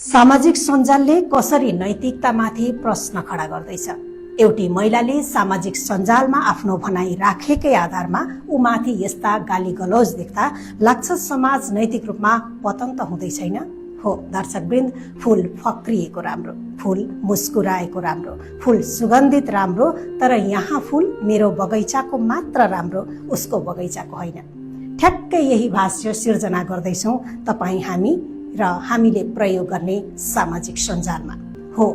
सामाजिक सञ्जालले कसरी नैतिकतामाथि प्रश्न खडा गर्दैछ। एउटी महिलाले सामाजिक सञ्जालमा आफ्नो भनाई राखेकै आधारमा उमाथि यस्ता गाली गलौज देख्दा लाग्छ समाज नैतिक रूपमा पतन त हुँदै छैन। हो दर्शकवृन्द, फूल फक्रिएको राम्रो, फूल मुस्कुराएको राम्रो, फूल सुगन्धित राम्रो, तर यहाँ फूल मेरो बगैँचाको मात्र राम्रो, उसको बगैँचाको होइन। ठ्याक्कै यही भाष्य सिर्जना गर्दैछौँ तपाईँ, हामी र हामीले प्रयोग गर्ने सामाजिक सञ्जालमा। हो,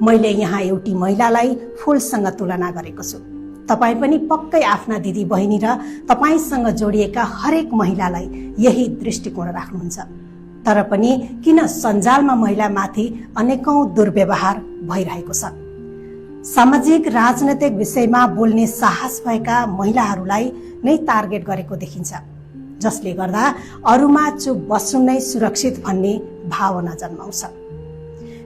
मैले यहाँ एउटी महिलालाई फूलसँग तुलना गरेको छु। तपाईँ पनि पक्कै आफ्ना दिदी बहिनी र तपाईसँग जोडिएका हरेक महिलालाई यही दृष्टिकोण राख्नुहुन्छ। तर पनि किन सञ्जालमा महिलामाथि अनेकौं दुर्व्यवहार भइरहेको छ? सामाजिक राजनैतिक विषयमा बोल्ने साहस भएका महिलाहरूलाई नै टार्गेट गरेको देखिन्छ, जसले गर्दा अरूमा चुप बस्नु नै सुरक्षित भन्ने भावना जन्माउँछ।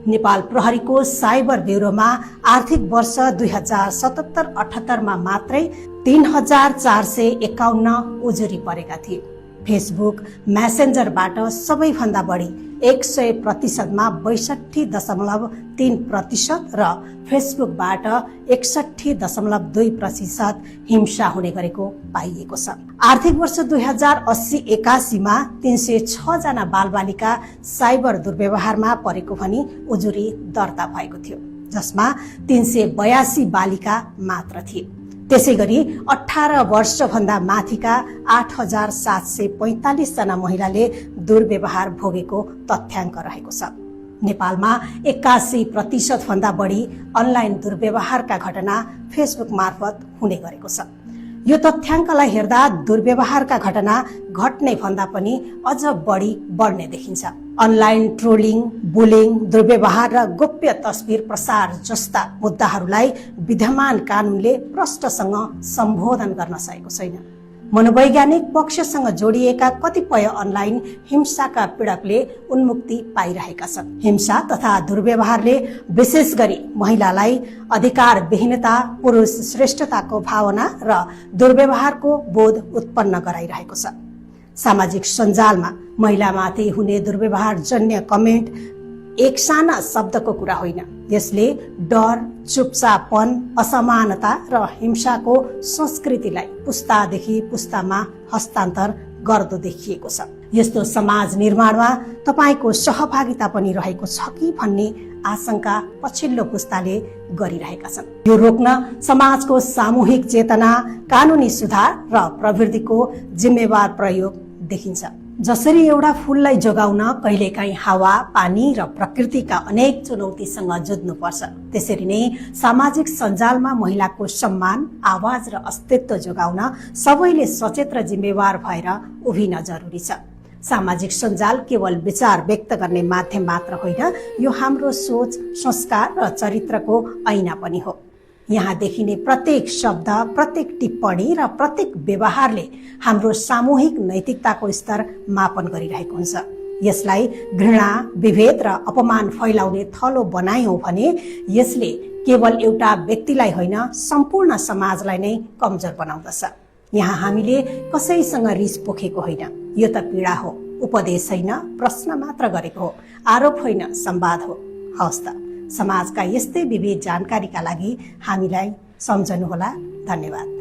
नेपाल प्रहरीको साइबर ब्युरोमा आर्थिक वर्ष 2077-78 मा मात्रै 3451 उजुरी परेका थिए। फेसबुक मेसेन्जरबाट सबैभन्दा बढी 100% मा 62.3% र फेसबुकबाट 61.2% हिंसा हुने गरेको पाइएको छ। आर्थिक वर्ष 2080-81 मा 306 जना बालबालिका साइबर दुर्व्यवहारमा परेको भनी उजुरी दर्ता भएको थियो, जसमा 382 बालिका मात्र थिए। त्यसैगरी 18 वर्षभन्दा माथिका 8745 जना महिलाले दुर्व्यवहार भोगेको तथ्याङ्क रहेको छ। नेपालमा 81% भन्दा बढी अनलाइन दुर्व्यवहारका घटना फेसबुक मार्फत हुने गरेको छ। यो तथ्याङ्कलाई हेर्दा दुर्व्यवहारका घटना घट्ने भन्दा पनि अझ बढी बढ्ने देखिन्छ। अनलाइन ट्रोलिङ, बुलिङ, दुर्व्यवहार र गोप्य तस्बिर प्रसार जस्ता मुद्दाहरूलाई विद्यमान कानूनले प्रष्टसँग सम्बोधन गर्न सकेको छैन। मनोवैज्ञानिक पक्षसँग जोडिएका कतिपय अनलाइन हिंसाका पीडकले उन्मुक्ति पाइरहेका छन्। हिंसा तथा दुर्व्यवहारले विशेष गरी महिलालाई अधिकारविहीनता, पुरुष श्रेष्ठताको भावना र दुर्व्यवहारको बोध उत्पन्न गराइरहेको छ। सामाजिक सञ्जालमा महिलामाथि हुने दुर्व्यवहार जन्य कमेन्ट एक साना शब्दको कुरा होइन। यसले डर, चुपचापन, असमानता र हिंसाको संस्कृतिलाई पुस्तादेखि पुस्तामा हस्तान्तर गर्दो देखिएको छ। यस्तो समाज निर्माणमा तपाईको सहभागिता पनि रहेको छ कि भन्ने आशंका पछिल्लो पुस्ताले गरिरहेका छन्। यो रोक्न समाजको सामूहिक चेतना, कानूनी सुधार र प्रवृत्तिको जिम्मेवार प्रयोग देखिन्छ। जसरी एउटा फूललाई जोगाउन कहिलेकाहीँ हावा, पानी र प्रकृतिका अनेक चुनौतीसँग जुझ्नुपर्छ, त्यसरी नै सामाजिक सञ्जालमा महिलाको सम्मान, आवाज र अस्तित्व जोगाउन सबैले सचेत र जिम्मेवार भएर उभिन जरुरी छ। सामाजिक सञ्जाल केवल विचार व्यक्त गर्ने माध्यम मात्र होइन, यो हाम्रो सोच, संस्कार र चरित्रको ऐना पनि हो। यहाँ देखिने प्रत्येक शब्द, प्रत्येक टिप्पणी र प्रत्येक व्यवहारले हाम्रो सामूहिक नैतिकताको स्तर मापन गरिरहेको हुन्छ। यसलाई घृणा, विभेद र अपमान फैलाउने थलो बनायौं भने यसले केवल एउटा व्यक्तिलाई होइन, सम्पूर्ण समाजलाई नै कमजोर बनाउँदछ। यहाँ हामीले कसैसँग रिस पोखेको होइन, यो त पीडा हो, उपदेश होइन, प्रश्न मात्र गरेको हो, आरोप होइन, संवाद हो। हवस् त, समाजका यस्तै विविध जानकारीका लागि हामीलाई सम्झनुहोला। धन्यवाद।